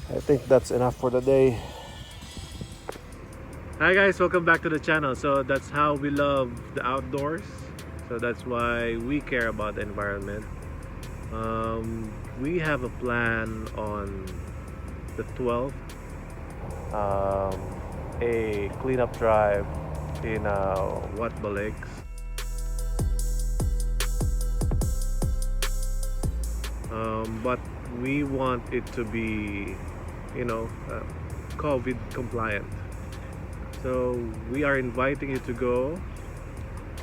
I think that's enough for the day. Hi guys, welcome back to the channel. So that's how we love the outdoors. So that's why we care about the environment. We have a plan on the 12th, a cleanup drive in Wathba Lakes. But we want it to be, you know, COVID compliant. So we are inviting you to go.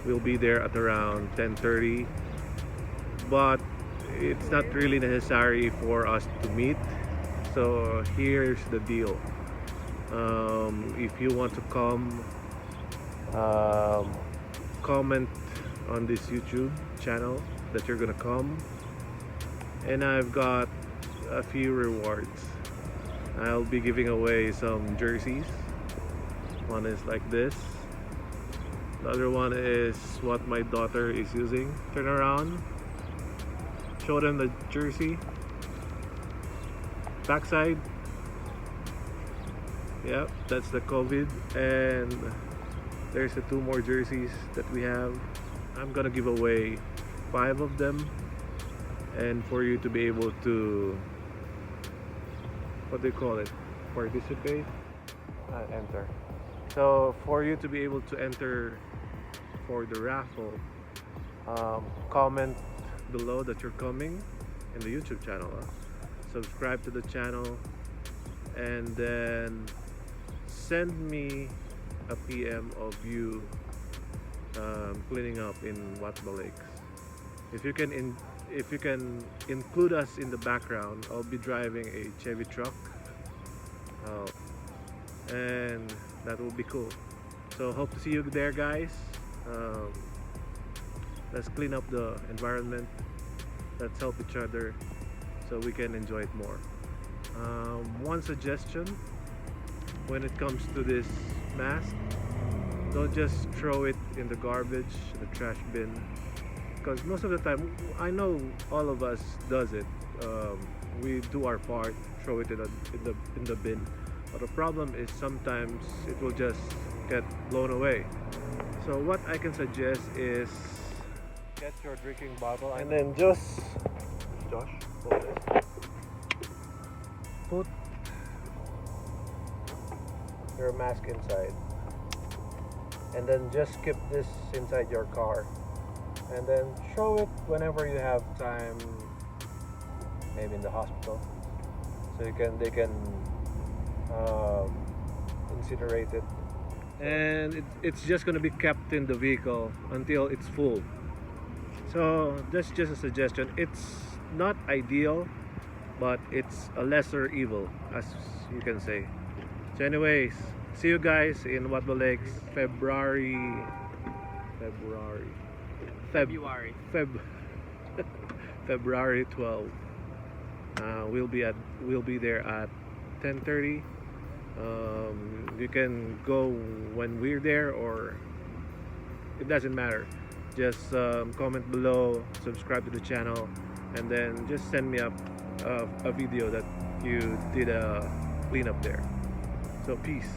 We'll be there at around 10:30, but it's not really necessary for us to meet. So here's the deal. If you want to come, um, comment on this YouTube channel that you're gonna come, and I've got a few rewards. I'll be giving away some jerseys. One is like this. The other one is what my daughter is using. Turn around. Show them the jersey. Backside. Yep, that's the COVID. And there's the two more jerseys that we have. I'm gonna give away 5 of them. And for you to be able to, what do you call it? Participate? Enter. So for you to be able to enter for the raffle, comment below that you're coming in the YouTube channel. Subscribe to the channel, and then send me a PM of you cleaning up in Wathba Lakes. If you can include us in the background, I'll be driving a Chevy truck, and that will be cool. So hope to see you there, guys. Let's clean up the environment. Let's help each other so we can enjoy it more. One suggestion when it comes to this mask: don't just throw it in the garbage, the trash bin, because most of the time, I know all of us does it. We do our part, throw it in the bin. But the problem is sometimes it will just get blown away. So what I can suggest is get your drinking bottle and then just, Josh, hold this. Put your mask inside, and then just keep this inside your car, and then show it whenever you have time, maybe in the hospital, so they can incinerate it. And it's just going to be kept in the vehicle until it's full. So that's just a suggestion. It's not ideal, but it's a lesser evil, as you can say. So anyways, see you guys in Wathba Lakes, February February 12th. We'll be there at 10:30. You can go when we're there, or it doesn't matter. Just comment below, subscribe to the channel, and then just send me a video that you did a cleanup there. So peace.